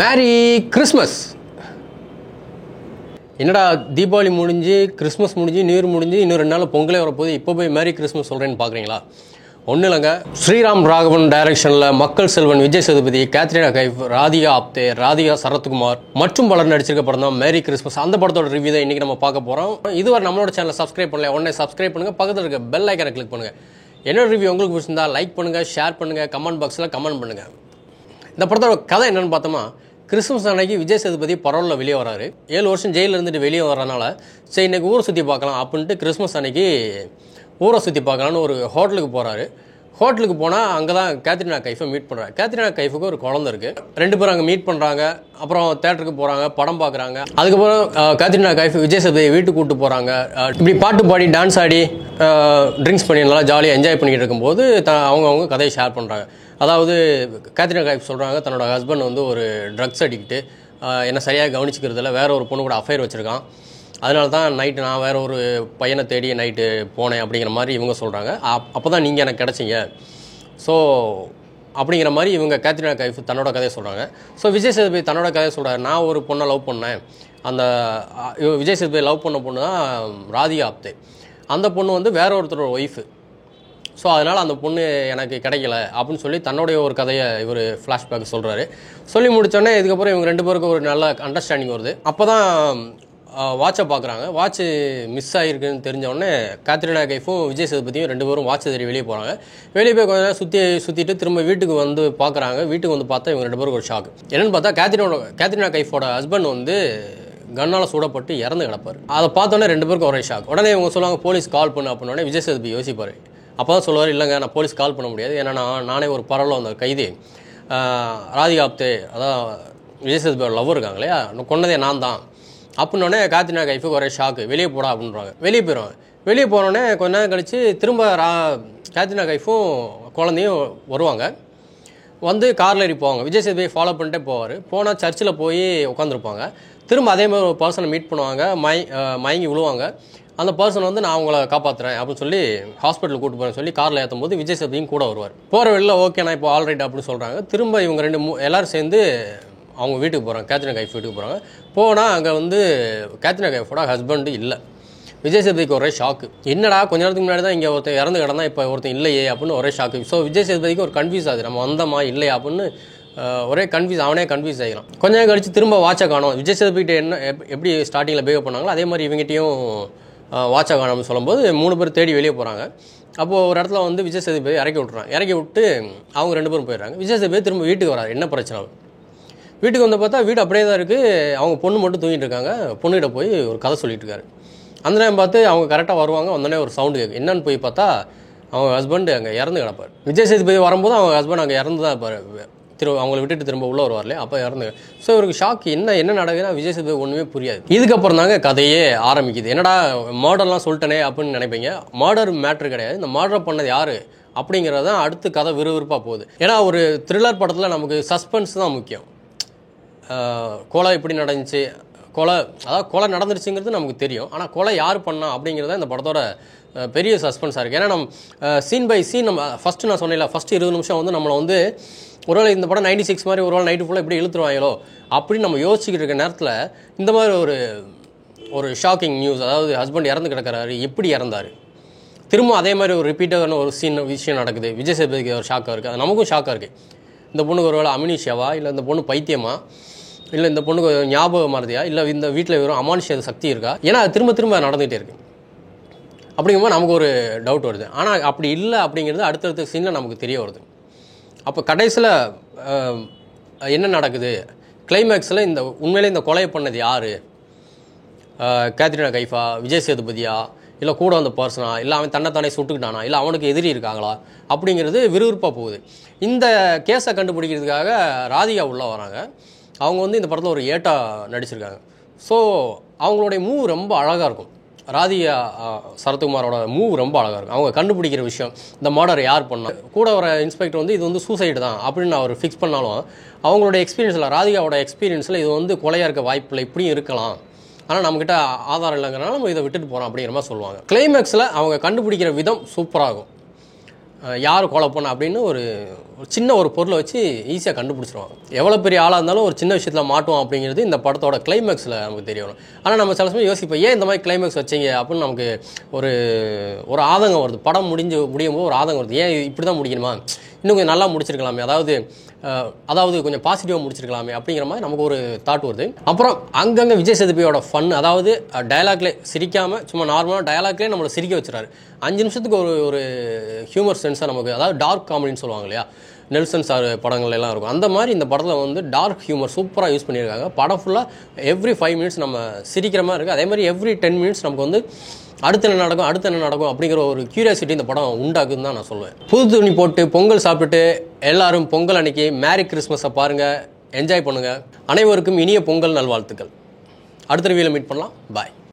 Merry Christmas. என்னடா தீபாவளி முடிஞ்சு Christmas முடிஞ்சு நியூ இயர் முடிஞ்சு இன்னும் 2 நாள் பொங்கலே வரப்போது, இப்போ போய் மேரி கிறிஸ்மஸ் சொல்கிறேன்னு பார்க்குறீங்களா? ஒன்றும் இல்லைங்க. ஸ்ரீராம் ராகவன் டைரக்ஷனில் மக்கள் செல்வன், விஜய் சேதுபதி, கேத்ரினா கைஃப், ராதிகா ஆப்தே, ராதிகா சரத்குமார் மற்றும் பலர் நடிச்சிருக்க படம் தான் மேரி கிறிஸ்மஸ். அந்த படத்தோட ரிவ்யூ தான் இன்றைக்கி நம்ம பார்க்க போகிறோம். இதுவரை நம்மளோட சேனலை சப்ஸ்கிரைப் பண்ணல, உடனே சப்ஸ்கிரைப் பண்ணுங்கள், பக்கத்தில் இருக்க பெல் ஐக்கனை கிளிக் பண்ணுங்கள். என்னோட ரிவ்யூ உங்களுக்கு பிடிச்சிருந்தா லைக் பண்ணுங்கள், ஷேர் பண்ணுங்கள், கமெண்ட் பாக்ஸில் கமெண்ட் பண்ணுங்கள். இந்த படத்தோட கதை என்னென்னு பார்த்தோமா, கிறிஸ்மஸ் அன்னைக்கு விஜய் சேதுபதி பரவலில் வெளியே வராரு. 7 வருஷம் ஜெயிலில் இருந்துட்டு வெளியே வரனால சரி இன்னைக்கு ஊரை சுற்றி பார்க்கலாம் அப்படின்ட்டு கிறிஸ்மஸ் அன்னைக்கு ஊரை சுற்றி பார்க்கலான்னு ஒரு ஹோட்டலுக்கு போகிறாரு. ஹோட்டலுக்கு போனால் அங்கே தான் கேத்ரினா கைஃபை மீட் பண்ணுறாங்க. கேத்ரினா கைஃபுக்கு ஒரு குழந்தை இருக்குது. 2 பேரும் அங்கே மீட் பண்ணுறாங்க. அப்புறம் தேட்டருக்கு போகிறாங்க, படம் பார்க்குறாங்க. அதுக்கப்புறம் கேத்ரினா கைஃப் விஜய் சேதுபதி வீட்டுக்கு கூப்பிட்டு போகிறாங்க. இப்படி பாட்டு பாடி டான்ஸ் ஆடி ட்ரிங்க்ஸ் பண்ணி நல்லா ஜாலியாக என்ஜாய் பண்ணிக்கிட்டு இருக்கும்போது அவங்க கதையை ஷேர் பண்ணுறாங்க. அதாவது கேத்ரினா கைஃப் சொல்கிறாங்க, தன்னோட ஹஸ்பண்ட் வந்து ஒரு ட்ரக்ஸ் அடிக்ட்டு, என்னை சரியாக கவனிச்சிக்கிறதில்ல, வேற ஒரு பொண்ணு கூட அஃபைர் வச்சுருக்கான், அதனால தான் நைட்டு நான் வேறு ஒரு பையனை தேடி நைட்டு போனேன் அப்படிங்கிற மாதிரி இவங்க சொல்கிறாங்க. அப்போ தான் நீங்கள் எனக்கு கிடச்சிங்க. ஸோ அப்படிங்கிற மாதிரி இவங்க கேத்ரினா கைஃப் தன்னோட கதையை சொல்கிறாங்க. ஸோ விஜய் சேதுபதி தன்னோட கதையை சொல்கிறார். நான் ஒரு பொண்ணை லவ் பண்ணேன். அந்த விஜய் சேதுபதி லவ் பண்ண பொண்ணு தான் ராதிகா ஆப்தே. அந்த பொண்ணு வந்து வேற ஒருத்தரோட ஒய்ஃபு. ஸோ அதனால் அந்த பொண்ணு எனக்கு கிடைக்கல அப்படின்னு சொல்லி தன்னுடைய ஒரு கதையை இவர் ஃப்ளாஷ்பேக் சொல்கிறாரு. சொல்லி முடித்தோடனே இதுக்கப்புறம் இவங்க 2 பேருக்கும் ஒரு நல்ல அண்டர்ஸ்டாண்டிங் வருது. அப்போ தான் வாட்சை பார்க்குறாங்க. வாட்ச்சு மிஸ் ஆகிருக்குன்னு தெரிஞ்சவொடனே கேத்ரினா கைஃபும் விஜய் சேதுபதியும் 2 பேரும் வாட்சை தேடி வெளியே போகிறாங்க. வெளியே போய் கொஞ்சம் நேரம் சுற்றிட்டு திரும்ப வீட்டுக்கு வந்து பார்க்குறாங்க. வீட்டுக்கு வந்து பார்த்தா இவங்க 2 பேருக்கு ஒரு ஷாக். என்னென்னு பார்த்தா கேத்ரினா கைஃபோட ஹஸ்பண்ட் வந்து கண்ணால் சூடப்பட்டு இறந்து கிடப்பார். அதை பார்த்தோன்னே 2 பேருக்கும் ஒரே ஷாக். உடனே இவங்க சொல்லுவாங்க போலீஸ் கால் பண்ணு அப்படின்னோடனே விஜய் சேதுபதி யோசிப்பார். அப்போ தான் சொல்லுவார், இல்லைங்க நான் போலீஸ் கால் பண்ண முடியாது, ஏன்னா நானே ஒரு பரவலில் வந்த கைதி, ராதிகா ஆப்தே அதான் விஜய் சேதுபதியோட லவ் இருக்காங்க இல்லையா, கொன்னதே நான் தான் அப்படின்னோடனே கேத்ரினா கைஃபுக்கு ஒரே ஷாக்கு. வெளியே போடா அப்படின்றாங்க. வெளியே போயிடுவாங்க. வெளியே போனோடனே கொஞ்ச நேரம் கழித்து திரும்ப கேத்ரினா கைஃபும் குழந்தையும் வருவாங்க. வந்து காரில் ஏறி போவாங்க. விஜய் சேதுபதி ஃபாலோ பண்ணிட்டே போவார். போனால் சர்ச்சில் போய் உட்காந்துருப்பாங்க. திரும்ப அதே மாதிரி ஒரு பர்சனை மீட் பண்ணுவாங்க. மயங்கி விழுவாங்க. அந்த பர்சன் வந்து நான் அவங்கள காப்பாற்றுறேன் அப்படின்னு சொல்லி ஹாஸ்பிட்டலுக்கு கூப்பிட்டு போகிறேன்னு சொல்லி காரில் ஏற்றும் போது விஜய் சேதுபதியும் கூட வருவார். போகிற வெளியில் ஓகே நான் இப்போ ஆல்ரைட் அப்படின்னு சொல்கிறாங்க. திரும்ப இவங்க எல்லோரும் சேர்ந்து அவங்க வீட்டுக்கு போகிறாங்க. கேத்ரினா கைஃப் வீட்டுக்கு போகிறாங்க. போனால் அங்கே வந்து கேத்ரினா கைஃபோட ஹஸ்பண்டு இல்லை. விஜய் சேதுபதிக்கு ஒரே ஷாக்கு. என்னடா கொஞ்ச நேரத்துக்கு முன்னாடி தான் இங்கே ஒருத்தர் இறந்து கிடந்தா இப்போ ஒருத்தர் இல்லையே அப்படின்னு ஒரே ஷாக்கு. ஸோ விஜய் சேதுபதிக்கு ஒரு கன்ஃபியூஸ் ஆகுது, நம்ம வந்தோமா இல்லையா அப்படின்னு ஒரே அவனே கன்ஃபியூஸ் ஆகிக்கலாம். கொஞ்ச நேரம் கழிச்சு திரும்ப வாட்சை காணும். விஜய் சேதுபதிக்கிட்ட என்ன எப்படி ஸ்டார்டிங்கில் பிஹேவ் பண்ணாங்களோ அதே மாதிரி இவங்ககிட்டையும் வாட்சை காணும்னு சொல்லும்போது 3 பேர் தேடி வெளியே போகிறாங்க. அப்போது ஒரு இடத்துல வந்து விஜய் சேதுபதி இறக்கி விட்டுறாங்க. இறக்கி விட்டு அவங்க 2 பேரும் போயிடுறாங்க. விஜய் சேதுபதி திரும்ப வீட்டுக்கு வராரு. என்ன பிரச்சனை? வீட்டுக்கு வந்து பார்த்தா வீடு அப்படியே தான் இருக்குது. அவங்க பொண்ணு மட்டும் தூங்கிட்டு இருக்காங்க. பொண்ணுகிட்ட போய் ஒரு கதை சொல்லிட்டு இருக்காரு. அந்த நேரம் பார்த்து அவங்க கரெக்டாக வருவாங்க. வந்தோடனே ஒரு சவுண்டு கேட்கும். என்னன்னு போய் பார்த்தா அவங்க ஹஸ்பண்டு அங்கே இறந்து கிடப்பார். விஜய் சேதுபதி வரும்போது அவங்க ஹஸ்பண்ட் அங்கே இறந்து தான் இருப்பார். அவங்கள விட்டுட்டு திரும்ப உள்ளே வருவார்லே, அப்போ இறந்து. ஸோ இவருக்கு ஷாக். என்ன நடக்குதுன்னா விஜய் சேதுபதி ஒன்றுமே புரியாது. இதுக்கப்புறம் தாங்க கதையே ஆரம்பிக்குது. என்னடா மர்டர்லாம் சொல்லிட்டனே அப்படின்னு நினைப்பீங்க. மர்டர் மேட்ரு கிடையாது. இந்த மர்டர் பண்ணது யார் அப்படிங்கிறது தான் அடுத்து கதை விறுவிறுப்பாக போகுது. ஏன்னா ஒரு த்ரில்லர் படத்தில் நமக்கு சஸ்பென்ஸ் தான் முக்கியம். கொலை எப்படி நடந்துச்சு, கொலை நடந்துருச்சுங்கிறது நமக்கு தெரியும். ஆனால் கொலை யார் பண்ணா அப்படிங்கிறத இந்த படத்தோட பெரிய சஸ்பென்ஸாக இருக்குது. ஏன்னா நம்ம சீன் பை சீன் நம்ம ஃபஸ்ட்டு நான் சொன்னேன்ல, ஃபஸ்ட்டு 20 நிமிஷம் வந்து நம்மளை வந்து ஒருவேளை இந்த படம் 96 மாதிரி ஒருவேளை நைட்டு ஃபுல்லாக எப்படி இழுத்துருவாங்களோ அப்படின்னு நம்ம யோசிச்சுக்கிட்டு இருக்க நேரத்தில் இந்த மாதிரி ஒரு ஷாக்கிங் நியூஸ், அதாவது ஹஸ்பண்ட் இறந்து கிடக்கிறாரு, எப்படி இறந்தார், திரும்ப அதே மாதிரி ஒரு ரிப்பீட்டான ஒரு விஷயம் நடக்குது. விஜய் சேதுபதிக்கு ஒரு ஷாக்காக இருக்குது. அது நமக்கும் ஷாக்காக இருக்குது. இந்த பொண்ணுக்கு ஒரு வேளை அமினிஷியாவா, இல்லை இந்த பொண்ணு பைத்தியமா, இல்லை இந்த பொண்ணுக்கு ஞாபகம் மறதியா, இல்லை இந்த வீட்டில் வெறும் அமானுஷ சக்தி இருக்கா, ஏன்னா அது திரும்ப நடந்துகிட்டே இருக்குது. அப்படிங்கும்போது நமக்கு ஒரு டவுட் வருது. ஆனால் அப்படி இல்லை அப்படிங்கிறது அடுத்தடுத்த சீனில் நமக்கு தெரிய வருது. அப்போ கடைசியில் என்ன நடக்குது, கிளைமேக்ஸில் உண்மையிலே இந்த கொலை பண்ணது யார், கேத்ரினா கைஃபா, விஜய் சேதுபதியா, இல்லை கூட வந்த பர்சனா, இல்லை அவன் தன்னைத்தானே சுட்டுக்கிட்டானா, இல்லை அவனுக்கு எதிரி இருக்காங்களா அப்படிங்கிறது விறுவிறுப்பாக போகுது. இந்த கேஸை கண்டுபிடிக்கிறதுக்காக ராதிகா உள்ளே வராங்க. அவங்க வந்து இந்த படத்தில் ஒரு ஏட்டா நடிச்சிருக்காங்க. ஸோ அவங்களுடைய மூவ் ரொம்ப அழகாக இருக்கும். ராதிகா சரத்குமாரோட மூவ் ரொம்ப அழகாக இருக்கும். அவங்க கண்டுபிடிக்கிற விஷயம், இந்த மர்டர் யார் பண்ணால், கூட வர இன்ஸ்பெக்டர் வந்து இது வந்து சூசைடு தான் அப்படின்னு அவர் ஃபிக்ஸ் பண்ணாலும் அவங்களோட எக்ஸ்பீரியன்ஸில், ராதிகாவோட எக்ஸ்பீரியன்ஸில் இது வந்து கொலையாக இருக்க வாய்ப்பில்லை, இப்படியும் இருக்கலாம், ஆனால் நம்மக்கிட்ட ஆதாரம் இல்லைங்கிறனால நம்ம இதை விட்டுட்டு போகிறோம் அப்படிங்கிற மாதிரி சொல்லுவாங்க. கிளைமேக்ஸில் அவங்க கண்டுபிடிக்கிற விதம் சூப்பராகும். யார் கொலை பண்ண அப்படின்னு ஒரு சின்ன ஒரு பொருளை வச்சு ஈஸியாக கண்டுபிடிச்சிருவாங்க. எவ்வளோ பெரிய ஆளாக இருந்தாலும் ஒரு சின்ன விஷயத்தில் மாட்டுவோம் அப்படிங்கிறது இந்த படத்தோட கிளைமேக்ஸில் நமக்கு தெரியணும். ஆனால் நம்ம சில சமயம் யோசிப்போம், ஏன் இந்த மாதிரி கிளைமேக்ஸ் வச்சிங்க அப்படின்னு நமக்கு ஒரு ஒரு ஆதங்கம் வருது. படம் முடியும் போது ஒரு ஆதங்கம் வருது, ஏன் இப்படி தான் முடிக்கணுமா, இன்னும் கொஞ்சம் நல்லா முடிச்சிருக்கலாமே, அதாவது கொஞ்சம் பாசிட்டிவாக முடிச்சிருக்கலாமே அப்படிங்கிற மாதிரி நமக்கு ஒரு தாட் வருது. அப்புறம் அங்கங்கே விஜய் சேதுபதியோட ஃபன், அதாவது டயலாக்லேயே சிரிக்காமல் சும்மா நார்மலாக டயலாக்லேயே நம்மளை சிரிக்க வச்சுறாரு. 5 நிமிஷத்துக்கு ஒரு ஹியூமர் சென்ஸாக நமக்கு, அதாவது டார்க் காமெடின்னு சொல்லுவாங்க இல்லையா, நெல்சன் சார் படங்கள் எல்லாம் இருக்கும், அந்த மாதிரி இந்த படத்தில் வந்து டார்க் ஹியூமர் சூப்பராக யூஸ் பண்ணியிருக்காங்க. படம் ஃபுல்லாக எவ்ரி 5 மினிட்ஸ் நம்ம சிரிக்கிற மாதிரி இருக்குது. அதே மாதிரி எவ்ரி 10 மினிட்ஸ் நமக்கு வந்து அடுத்து என்ன நடக்கும் அப்படிங்கிற ஒரு கியூரியாசிட்டி இந்த படம் உண்டாக்குன்னு தான் நான் சொல்லுவேன். புது துணி போட்டு பொங்கல் சாப்பிட்டுட்டு எல்லாரும் பொங்கல் அன்னைக்கு மேரி கிறிஸ்மஸை பாருங்கள், என்ஜாய் பண்ணுங்கள். அனைவருக்கும் இனிய பொங்கல் நல்வாழ்த்துக்கள். அடுத்த ரிவ்யூவில் மீட் பண்ணலாம். பாய்.